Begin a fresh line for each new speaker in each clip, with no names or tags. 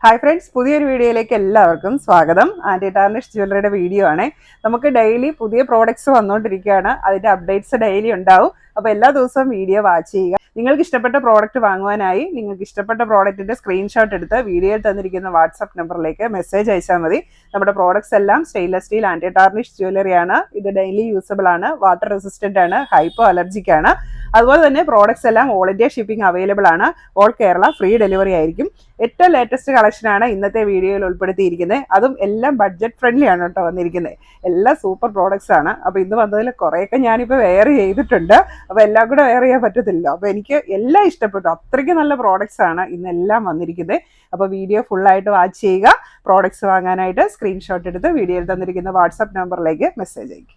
Hi friends, പുതിയൊരു വീഡിയോയിലേക്ക് എല്ലാവർക്കും സ്വാഗതം. ആൻറ്റി ടാർണിഷ് ജ്വല്ലറിയുടെ വീഡിയോ ആണ്. നമുക്ക് ഡെയിലി പുതിയ പ്രോഡക്റ്റ്സ് വന്നുകൊണ്ടിരിക്കുകയാണ്. അതിൻ്റെ അപ്ഡേറ്റ്സ് ഡെയിലി ഉണ്ടാവും. അപ്പോൾ എല്ലാ ദിവസവും വീഡിയോ വാച്ച് ചെയ്യുക. നിങ്ങൾക്ക് ഇഷ്ടപ്പെട്ട പ്രോഡക്റ്റ് വാങ്ങുവാനായി നിങ്ങൾക്ക് ഇഷ്ടപ്പെട്ട പ്രോഡക്റ്റിൻ്റെ സ്ക്രീൻഷോട്ട് എടുത്ത് വീഡിയോയിൽ തന്നിരിക്കുന്ന വാട്സാപ്പ് നമ്പറിലേക്ക് മെസ്സേജ് അയച്ചാൽ മതി. നമ്മുടെ പ്രോഡക്റ്റ്സ് എല്ലാം സ്റ്റെയിൻലെസ് സ്റ്റീൽ ആൻറ്റി ടാർണിഷ് ജ്വല്ലറിയാണ്. ഇത് ഡെയിലി യൂസബിൾ ആണ്, വാട്ടർ റെസിസ്റ്റൻ്റ് ആണ്, ഹൈപ്പോ അലർജിക് ആണ്. അതുപോലെ തന്നെ പ്രോഡക്റ്റ്സ് എല്ലാം ഓൾ ഇന്ത്യ ഷിപ്പിംഗ് അവൈലബിൾ ആണ്. ഓൾ കേരള ഫ്രീ ഡെലിവറി ആയിരിക്കും. ഏറ്റവും ലേറ്റസ്റ്റ് കളക്ഷനാണ് ഇന്നത്തെ വീഡിയോയിൽ ഉൾപ്പെടുത്തിയിരിക്കുന്നത്. അതും എല്ലാം ബഡ്ജറ്റ് ഫ്രണ്ട്ലി ആണ് കേട്ടോ വന്നിരിക്കുന്നത്. എല്ലാം സൂപ്പർ പ്രോഡക്റ്റ്സ് ആണ്. അപ്പോൾ ഇന്ന് വന്നതിൽ കുറേയൊക്കെ ഞാനിപ്പോൾ വെയർ ചെയ്തിട്ടുണ്ട്. അപ്പോൾ എല്ലാം കൂടെ വെയർ ചെയ്യാൻ പറ്റത്തില്ല. അപ്പോൾ എനിക്ക് എല്ലാം ഇഷ്ടപ്പെട്ടു. അത്രയ്ക്ക് നല്ല പ്രോഡക്റ്റ്സ് ആണ് ഇന്നെല്ലാം വന്നിരിക്കുന്നത്. അപ്പോൾ വീഡിയോ ഫുള്ളായിട്ട് വാച്ച് ചെയ്യുക. പ്രോഡക്റ്റ്സ് വാങ്ങാനായിട്ട് സ്ക്രീൻഷോട്ട് എടുത്ത് വീഡിയോയിൽ തന്നിരിക്കുന്ന വാട്സാപ്പ് നമ്പറിലേക്ക് മെസ്സേജ് അയക്കും.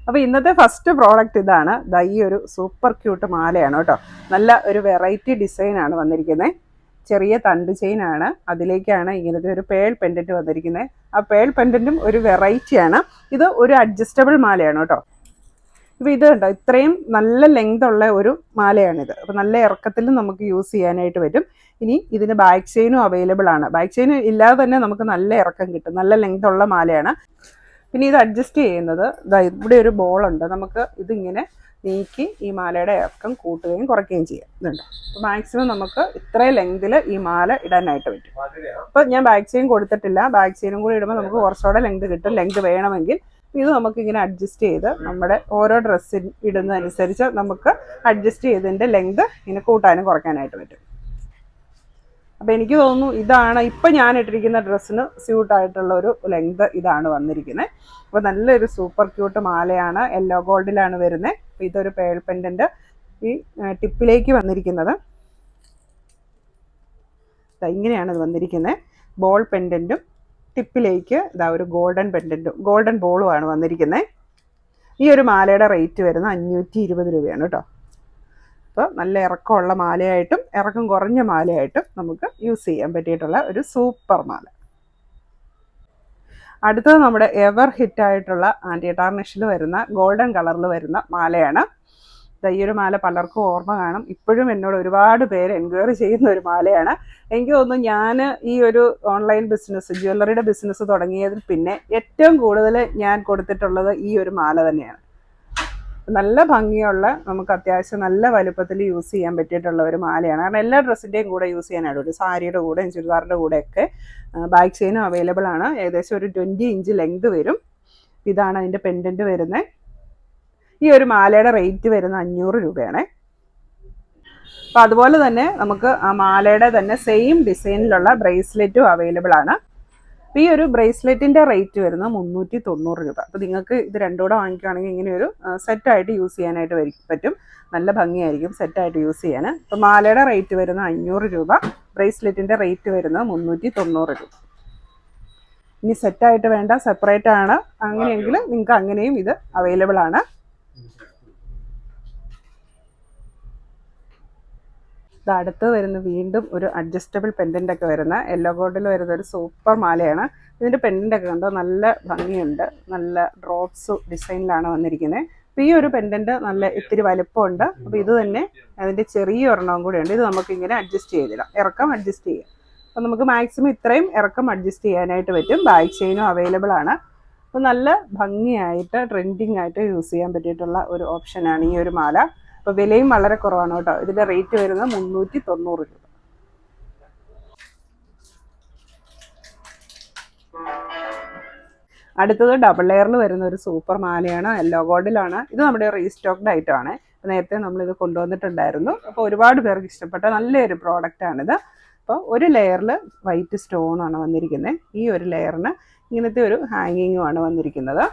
അപ്പോൾ ഇന്നത്തെ ഫസ്റ്റ് പ്രോഡക്റ്റ് ഇതാണ്. ഈ ഒരു സൂപ്പർ ക്യൂട്ട് മാലയാണ് കേട്ടോ. നല്ല ഒരു വെറൈറ്റി ഡിസൈനാണ് വന്നിരിക്കുന്നത്. ചെറിയ തണ്ട് ചെയിനാണ്, അതിലേക്കാണ് ഇങ്ങനത്തെ ഒരു പേൾ പെൻഡൻറ്റ് വന്നിരിക്കുന്നത്. ആ പേൾ പെൻഡൻറ്റും ഒരു വെറൈറ്റിയാണ്. ഇത് ഒരു അഡ്ജസ്റ്റബിൾ മാലയാണ് കേട്ടോ. ഇപ്പോൾ ഇത് കണ്ടോ, ഇത്രയും നല്ല ലെങ്ത് ഉള്ള ഒരു മാലയാണിത്. അപ്പോൾ നല്ല ഇറക്കത്തിലും നമുക്ക് യൂസ് ചെയ്യാനായിട്ട് പറ്റും. ഇനി ഇതിന് ബാക്ക് ചെയിനും അവൈലബിൾ ആണ്. ബാക്ക് ചെയിൻ ഇല്ലാതെ തന്നെ നമുക്ക് നല്ല ഇറക്കം കിട്ടും. നല്ല ലെങ്ത് ഉള്ള മാലയാണ്. പിന്നെ ഇത് അഡ്ജസ്റ്റ് ചെയ്യുന്നത് ഇവിടെ ഒരു ബോളുണ്ട്. നമുക്ക് ഇതിങ്ങനെ നീക്കി ഈ മാലയുടെ ഇറക്കം കൂട്ടുകയും കുറയ്ക്കുകയും ചെയ്യാം. ഇതുണ്ട്. അപ്പോൾ മാക്സിമം നമുക്ക് ഇത്രയും ലെങ്തിൽ ഈ മാല ഇടാനായിട്ട് പറ്റും. അപ്പോൾ ഞാൻ ബാക്ക് ചെയിൻ കൊടുത്തിട്ടില്ല. ബാക്ക് ചെയിനും കൂടി ഇടുമ്പോൾ നമുക്ക് കുറച്ചുകൂടെ ലെങ്ത് കിട്ടും. ലെങ്ത് വേണമെങ്കിൽ ഇത് നമുക്കിങ്ങനെ അഡ്ജസ്റ്റ് ചെയ്ത് നമ്മുടെ ഓരോ ഡ്രസ്സിൽ ഇടുന്നതനുസരിച്ച് നമുക്ക് അഡ്ജസ്റ്റ് ചെയ്തതിൻ്റെ ലെങ്ത് ഇങ്ങനെ കൂട്ടാനും കുറയ്ക്കാനായിട്ട് പറ്റും. അപ്പോൾ എനിക്ക് തോന്നുന്നു ഇതാണ് ഇപ്പം ഞാൻ ഇട്ടിരിക്കുന്ന ഡ്രസ്സിന് സ്യൂട്ടായിട്ടുള്ള ഒരു ലെങ്ത് ഇതാണ് വന്നിരിക്കുന്നത്. അപ്പോൾ നല്ലൊരു സൂപ്പർ ക്യൂട്ട് മാലയാണ്. യെല്ലോ ഗോൾഡിലാണ് വരുന്നത്. അപ്പോൾ ഇതൊരു പേൾ പെൻഡൻറ്റ് ഈ ടിപ്പിലേക്ക് വന്നിരിക്കുന്നത്. ഇങ്ങനെയാണ് ഇത് വന്നിരിക്കുന്നത്. ബോൾ പെൻഡൻറ്റും ടിപ്പിലേക്ക് ഒരു ഗോൾഡൻ പെൻഡൻറ്റും ഗോൾഡൻ ബോളുമാണ് വന്നിരിക്കുന്നത്. ഈ ഒരു മാലയുടെ റേറ്റ് വരുന്നത് 520 രൂപയാണ് കേട്ടോ. അപ്പോൾ നല്ല ഇറക്കമുള്ള മാലയായിട്ടും ഇറക്കം കുറഞ്ഞ മാലയായിട്ടും നമുക്ക് യൂസ് ചെയ്യാൻ പറ്റിയിട്ടുള്ള ഒരു സൂപ്പർ മാല. അടുത്തത് നമ്മുടെ എവർ ഹിറ്റായിട്ടുള്ള ആൻറ്റി ടാർണിഷിൽ വരുന്ന ഗോൾഡൻ കളറിൽ വരുന്ന മാലയാണ്. ഈ ഒരു മാല പലർക്കും ഓർമ്മ കാണും. ഇപ്പോഴും എന്നോട് ഒരുപാട് പേര് എൻക്വയറി ചെയ്യുന്ന ഒരു മാലയാണ്. എനിക്ക് തോന്നുന്നു ഞാൻ ഈ ഒരു ഓൺലൈൻ ബിസിനസ്, ജ്വല്ലറിയുടെ ബിസിനസ് തുടങ്ങിയതിൽ പിന്നെ ഏറ്റവും കൂടുതൽ ഞാൻ കൊടുത്തിട്ടുള്ളത് ഈ ഒരു മാല തന്നെയാണ്. നല്ല ഭംഗിയുള്ള, നമുക്ക് അത്യാവശ്യം നല്ല വലുപ്പത്തിൽ യൂസ് ചെയ്യാൻ പറ്റിയിട്ടുള്ള ഒരു മാലയാണ്. കാരണം എല്ലാ ഡ്രസ്സിൻ്റെയും കൂടെ യൂസ് ചെയ്യാനായിട്ട് ഒരു സാരിയുടെ കൂടെ ചുരിദാറിൻ്റെ കൂടെയൊക്കെ ബാക്ക് ചെയിനും അവൈലബിൾ ആണ്. ഏകദേശം ഒരു 20 ഇഞ്ച് ലെങ്ത് വരും. ഇതാണ് അതിൻ്റെ പെൻഡൻറ്റ് വരുന്നത്. ഈ ഒരു മാലയുടെ റേറ്റ് വരുന്നത് 500 രൂപയാണ്. അപ്പോൾ അതുപോലെ തന്നെ നമുക്ക് ആ മാലയുടെ തന്നെ സെയിം ഡിസൈനിലുള്ള ബ്രേസ്ലെറ്റും അവൈലബിൾ ആണ്. അപ്പോൾ ഈ ഒരു ബ്രേസ്ലെറ്റിൻ്റെ റേറ്റ് വരുന്നത് 390 രൂപ. അപ്പോൾ നിങ്ങൾക്ക് ഇത് രണ്ടും കൂടെ വാങ്ങിക്കുകയാണെങ്കിൽ ഇങ്ങനെ ഒരു സെറ്റായിട്ട് യൂസ് ചെയ്യാനായിട്ട് പറ്റും. നല്ല ഭംഗിയായിരിക്കും സെറ്റായിട്ട് യൂസ് ചെയ്യാൻ. അപ്പോൾ മാലയുടെ റേറ്റ് വരുന്നത് 500 രൂപ, ബ്രേസ്ലെറ്റിൻ്റെ റേറ്റ് വരുന്നത് 390 രൂപ. ഇനി സെറ്റായിട്ട് വേണ്ട, സെപ്പറേറ്റ് ആണ് അങ്ങനെയെങ്കിൽ നിങ്ങൾക്ക് അങ്ങനെയും ഇത് അവൈലബിൾ ആണ്. അടുത്ത് വരുന്ന വീണ്ടും ഒരു അഡ്ജസ്റ്റബിൾ പെൻഡൻ്റ് ഒക്കെ വരുന്ന യെല്ലോ ഗോൾഡിൽ വരുന്ന ഒരു സൂപ്പർ മാലയാണ്. ഇതിൻ്റെ പെൻഡൻ്റ് ഒക്കെ കണ്ടോ, നല്ല ഭംഗിയുണ്ട്. നല്ല ഡ്രോപ്സ് ഡിസൈനിലാണ് വന്നിരിക്കുന്നത്. അപ്പോൾ ഈ ഒരു പെൻഡൻറ്റ് നല്ല ഇത്തിരി വലുപ്പമുണ്ട്. അപ്പോൾ ഇത് തന്നെ അതിൻ്റെ ചെറിയ ഒരെണ്ണവും കൂടെ ഉണ്ട്. ഇത് നമുക്കിങ്ങനെ അഡ്ജസ്റ്റ് ചെയ്തിടാം, ഇറക്കം അഡ്ജസ്റ്റ് ചെയ്യാം. അപ്പോൾ നമുക്ക് മാക്സിമം ഇത്രയും ഇറക്കം അഡ്ജസ്റ്റ് ചെയ്യാനായിട്ട് പറ്റും. ബാക്ക് ചെയിനും അവൈലബിൾ ആണ്. അപ്പോൾ നല്ല ഭംഗിയായിട്ട് ട്രെൻഡിങ് ആയിട്ട് യൂസ് ചെയ്യാൻ പറ്റിയിട്ടുള്ള ഒരു ഓപ്ഷനാണ് ഈ ഒരു മാല. അപ്പോൾ വിലയും വളരെ കുറവാണ് കേട്ടോ. ഇതിൻ്റെ റേറ്റ് വരുന്നത് 390 രൂപ. അടുത്തത് ഡബിൾ ലെയറിൽ വരുന്ന ഒരു സൂപ്പർ മാലയാണ്. യെല്ലോ ഗോൾഡിലാണ്. ഇത് നമ്മുടെ റീസ്റ്റോക്ഡ് ഐറ്റമാണ്. നേരത്തെ നമ്മളിത് കൊണ്ടുവന്നിട്ടുണ്ടായിരുന്നു. അപ്പോൾ ഒരുപാട് പേർക്ക് ഇഷ്ടപ്പെട്ട നല്ലൊരു പ്രോഡക്റ്റാണിത്. അപ്പോൾ ഒരു ലെയറിൽ വൈറ്റ് സ്റ്റോണാണ് വന്നിരിക്കുന്നത്. ഈ ഒരു ലെയറിന് ഇങ്ങനത്തെ ഒരു ഹാങ്ങിങ്ങുമാണ് വന്നിരിക്കുന്നത്.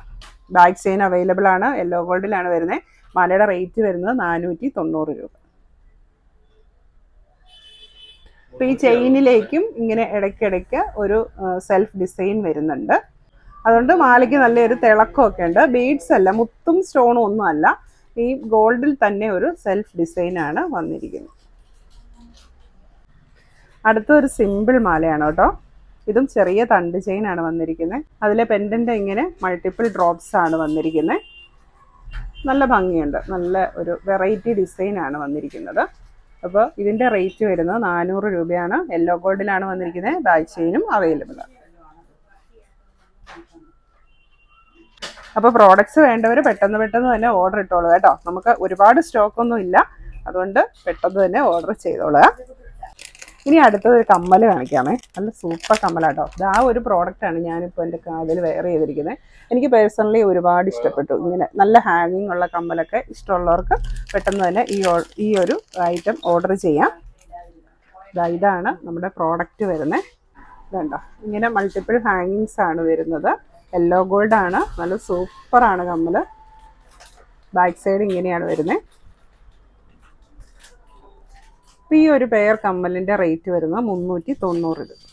ബാക്ക് ചെയിൻ അവൈലബിൾ ആണ്. യെല്ലോ ഗോൾഡിലാണ് വരുന്നത്. മാലയുടെ റേറ്റ് വരുന്നത് 490 രൂപ. അപ്പോൾ ഈ ചെയിനിലേക്കും ഇങ്ങനെ ഇടയ്ക്കിടയ്ക്ക് ഒരു സെൽഫ് ഡിസൈൻ വരുന്നുണ്ട്. അതുകൊണ്ട് മാലയ്ക്ക് നല്ലൊരു തിളക്കമൊക്കെ ഉണ്ട്. ബീഡ്സ് അല്ല, മുത്തും സ്റ്റോണും ഒന്നും അല്ല, ഈ ഗോൾഡിൽ തന്നെ ഒരു സെൽഫ് ഡിസൈനാണ് വന്നിരിക്കുന്നത്. അടുത്തൊരു സിമ്പിൾ മാലയാണ് കേട്ടോ. ഇതും ചെറിയ തണ്ട് ചെയിനാണ് വന്നിരിക്കുന്നത്. അതിലെ പെൻഡൻ്റ് ഇങ്ങനെ മൾട്ടിപ്പിൾ ഡ്രോപ്സ് ആണ് വന്നിരിക്കുന്നത്. നല്ല ഭംഗിയുണ്ട്. നല്ല ഒരു വെറൈറ്റി ഡിസൈനാണ് വന്നിരിക്കുന്നത്. അപ്പോൾ ഇതിൻ്റെ റേറ്റ് വരുന്നത് 400 രൂപയാണ്. യെല്ലോ ഗോൾഡിലാണ് വന്നിരിക്കുന്നത്. ബാക്ക് ചെയിനും അവൈലബിൾ ആണ്. അപ്പോൾ പ്രോഡക്റ്റ്സ് വേണ്ടവർ പെട്ടെന്ന് തന്നെ ഓർഡർ ഇട്ടോളൂ കേട്ടോ. നമുക്ക് ഒരുപാട് സ്റ്റോക്കൊന്നും ഇല്ല, അതുകൊണ്ട് പെട്ടെന്ന് തന്നെ ഓർഡർ ചെയ്തോളുക. ഇനി അടുത്തത് ഒരു കമ്മൽ കാണിക്കാമേ. നല്ല സൂപ്പർ കമ്മലാട്ടോ. ഇത് ആ ഒരു പ്രോഡക്റ്റാണ് ഞാനിപ്പോൾ എൻ്റെ കാതിൽ വെയർ ചെയ്തിരിക്കുന്നത്. എനിക്ക് പേഴ്സണലി ഒരുപാട് ഇഷ്ടപ്പെട്ടു. ഇങ്ങനെ നല്ല ഹാങ്ങിങ് ഉള്ള കമ്മലൊക്കെ ഇഷ്ടമുള്ളവർക്ക് പെട്ടെന്ന് തന്നെ ഈ ഒരു ഐറ്റം ഓർഡർ ചെയ്യാം. ഇതാണ് നമ്മുടെ പ്രോഡക്റ്റ് വരുന്നത്. ഇതുണ്ടോ, ഇങ്ങനെ മൾട്ടിപ്പിൾ ഹാങ്ങിങ്സ് ആണ് വരുന്നത്. യെല്ലോ ഗോൾഡ് ആണ്. നല്ല സൂപ്പറാണ് കമ്മൽ. ബാക്ക് സൈഡ് ഇങ്ങനെയാണ് വരുന്നത്. ഈ ഒരു പെയർ കമ്മലിൻ്റെ റേറ്റ് വരുന്നത് 390 രൂപ.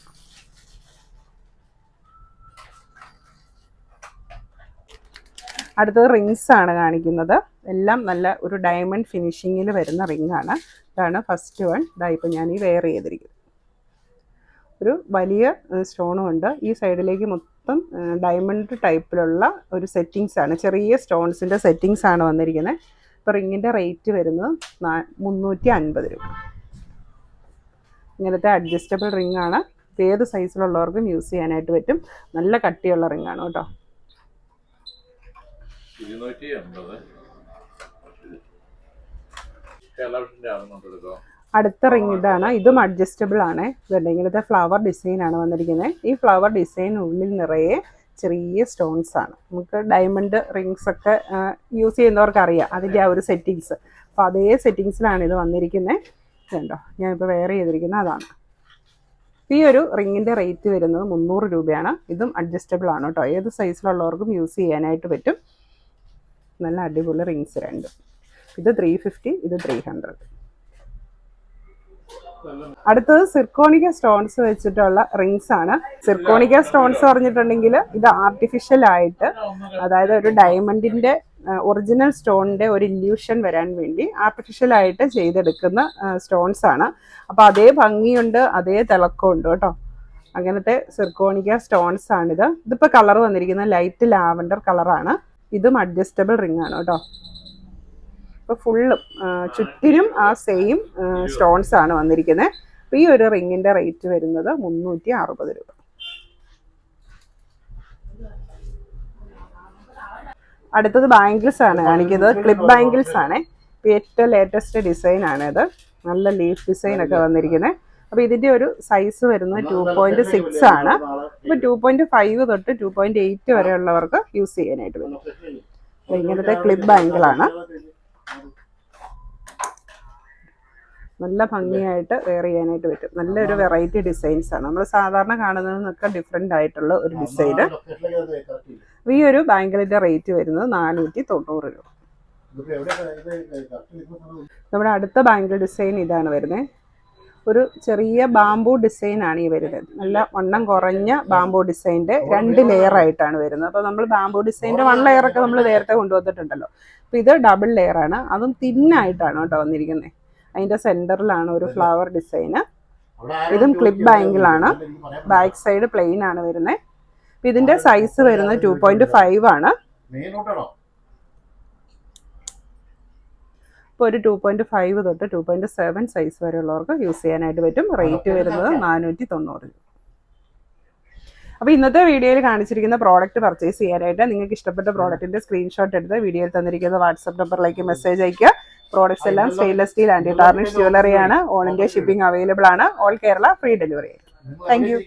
അടുത്തത് റിങ്സ് ആണ് കാണിക്കുന്നത്. എല്ലാം നല്ല ഒരു ഡയമണ്ട് ഫിനിഷിങ്ങിൽ വരുന്ന റിംഗ് ആണ്. ഇതാണ് ഫസ്റ്റ് വൺ. ഇപ്പോൾ ഞാൻ ഈ വെയർ ചെയ്തിരിക്കുന്നത്. ഒരു വലിയ സ്റ്റോണും ഉണ്ട്. ഈ സൈഡിലേക്ക് മൊത്തം ഡയമണ്ട് ടൈപ്പിലുള്ള ഒരു സെറ്റിങ്സ് ആണ്. ചെറിയ സ്റ്റോൺസിൻ്റെ സെറ്റിങ്സ് ആണ് വന്നിരിക്കുന്നത്. ഇപ്പോൾ റിങ്ങിൻ്റെ റേറ്റ് വരുന്നത് 350 രൂപ. ഇങ്ങനത്തെ അഡ്ജസ്റ്റബിൾ റിംഗ് ആണ്. ഏത് സൈസിലുള്ളവർക്കും യൂസ് ചെയ്യാനായിട്ട് പറ്റും. നല്ല കട്ടിയുള്ള റിംഗ് ആണ് കേട്ടോ. അടുത്ത റിംഗ് ഇതാണ്. ഇതും അഡ്ജസ്റ്റബിൾ ആണ്. ഇതുണ്ട്, ഇങ്ങനത്തെ ഫ്ലവർ ഡിസൈൻ ആണ് വന്നിരിക്കുന്നത്. ഈ ഫ്ലവർ ഡിസൈൻ ഉള്ളിൽ നിറയെ ചെറിയ സ്റ്റോൺസ് ആണ്. നമുക്ക് ഡയമണ്ട് റിങ്സ് ഒക്കെ യൂസ് ചെയ്യുന്നവർക്ക് അറിയാം അതിൻ്റെ ആ ഒരു സെറ്റിങ്സ്. അപ്പോൾ അതേ സെറ്റിങ്സിലാണ് ഇത് വന്നിരിക്കുന്നത്. കണ്ടോ, ഞാനിപ്പോൾ വെയർ ചെയ്തിരിക്കുന്നത് അതാണ്. ഈ ഒരു റിങ്ങിൻ്റെ റേറ്റ് വരുന്നത് 300 രൂപയാണ്. ഇതും അഡ്ജസ്റ്റബിൾ ആണ് കേട്ടോ. ഏത് സൈസിലുള്ളവർക്കും യൂസ് ചെയ്യാനായിട്ട് പറ്റും. നല്ല അടിപൊളി റിങ്സ് രണ്ടും. ഇത് 350, ഇത് 300. അടുത്തത് സിർക്കോണിക്ക സ്റ്റോൺസ് വെച്ചിട്ടുള്ള റിങ്സ് ആണ്. സിർക്കോണിക്ക സ്റ്റോൺസ് പറഞ്ഞിട്ടുണ്ടെങ്കിൽ ഇത് ആർട്ടിഫിഷ്യൽ ആയിട്ട്, അതായത് ഒരു ഡയമണ്ടിന്റെ ഒറിജിനൽ സ്റ്റോണിന്റെ ഒരു ഇല്യൂഷൻ വരാൻ വേണ്ടി ആർട്ടിഫിഷ്യൽ ആയിട്ട് ചെയ്തെടുക്കുന്ന സ്റ്റോൺസ് ആണ്. അപ്പോൾ അതേ ഭംഗിയുണ്ട്, അതേ തിളക്കമുണ്ട് കേട്ടോ. അങ്ങനത്തെ സിർക്കോണിക്ക സ്റ്റോൺസ് ആണിത്. ഇതിപ്പോൾ കളർ വന്നിരിക്കുന്നത് ലൈറ്റ് ലാവൻഡർ കളറാണ്. ഇതും അഡ്ജസ്റ്റബിൾ റിംഗ് ആണ് കേട്ടോ. ഇപ്പോൾ ഫുള്ളും ചുറ്റിനും ആ സെയിം സ്റ്റോൺസ് ആണ് വന്നിരിക്കുന്നത്. അപ്പോൾ ഈ ഒരു റിങ്ങിൻ്റെ റേറ്റ് വരുന്നത് 360 രൂപ. അടുത്തത് ബാംഗിൾസ് ആണ് കാണിക്കുന്നത്. ക്ലിപ്പ് ബാംഗിൾസ് ആണ്. ഇപ്പോൾ ഏറ്റവും ലേറ്റസ്റ്റ് ഡിസൈൻ ആണ് ഇത്. നല്ല ലീഫ് ഡിസൈൻ ഒക്കെ വന്നിരിക്കുന്നത്. അപ്പോൾ ഇതിൻ്റെ ഒരു സൈസ് വരുന്നത് 2.6 ആണ്. ഇപ്പോൾ 2.5 തൊട്ട് 2.8 വരെ ഉള്ളവർക്ക് യൂസ് ചെയ്യാനായിട്ട് പറ്റും. അപ്പോൾ ഇങ്ങനത്തെ ക്ലിപ്പ് ബാംഗിളാണ്. നല്ല ഭംഗിയായിട്ട് വെയർ ചെയ്യാനായിട്ട് പറ്റും. നല്ലൊരു വെറൈറ്റി ഡിസൈൻസ് ആണ്. നമ്മൾ സാധാരണ കാണുന്നതിൽ നിന്നൊക്കെ ഡിഫറെൻ്റ് ആയിട്ടുള്ള ഒരു ഡിസൈന്. ഈ ഒരു ബാംഗിളിൻ്റെ റേറ്റ് വരുന്നത് 490 രൂപ. നമ്മുടെ അടുത്ത ബാംഗിൾ ഡിസൈൻ ഇതാണ് വരുന്നത്. ഒരു ചെറിയ ബാംബു ഡിസൈൻ ആണ് ഈ വരുന്നത്. നല്ല വണ്ണം കുറഞ്ഞ ബാംബു ഡിസൈൻ്റെ 2 ലെയർ ആയിട്ടാണ് വരുന്നത്. അപ്പോൾ നമ്മൾ ബാംബു ഡിസൈൻ്റെ 1 ലെയറൊക്കെ നമ്മൾ നേരത്തെ കൊണ്ടുവന്നിട്ടുണ്ടല്ലോ. അപ്പോൾ ഇത് ഡബിൾ ലെയർ ആണ്. അതും തിന്നായിട്ടാണ് കേട്ടോ വന്നിരിക്കുന്നത്. അതിൻ്റെ സെൻറ്ററിലാണ് ഒരു ഫ്ലവർ ഡിസൈന്. ഇതും ക്ലിപ്പ് ബാംഗിളാണ്. ബാക്ക് സൈഡ് പ്ലെയിൻ ആണ് വരുന്നത്. അപ്പോൾ ഇതിൻ്റെ സൈസ് വരുന്നത് 2.5 ആണ്. ഇപ്പോൾ ഒരു 2.5 തൊട്ട് 2.7 സൈസ് വരെയുള്ളവർക്ക് യൂസ് ചെയ്യാനായിട്ട് പറ്റും. റേറ്റ് വരുന്നത് 490 രൂപ. അപ്പോൾ ഇന്നത്തെ വീഡിയോയിൽ കാണിച്ചിരിക്കുന്ന പ്രോഡക്റ്റ് പർച്ചേസ് ചെയ്യാനായിട്ട് നിങ്ങൾക്ക് ഇഷ്ടപ്പെട്ട പ്രോഡക്റ്റിൻ്റെ സ്ക്രീൻഷോട്ട് എടുത്ത് വീഡിയോയിൽ തന്നിരിക്കുന്ന വാട്സപ്പ് നമ്പറിലേക്ക് മെസ്സേജ് അയയ്ക്കുക. പ്രോഡക്ട്സ് എല്ലാം സ്റ്റെയിൻലെസ് സ്റ്റീൽ ആൻറ്റി ടാർണിഷ് ജ്വല്ലറിയാണ്. ഓൾ ഇന്ത്യ ഷിപ്പിംഗ് അവൈലബിൾ ആണ്. All Kerala free delivery. Thank U.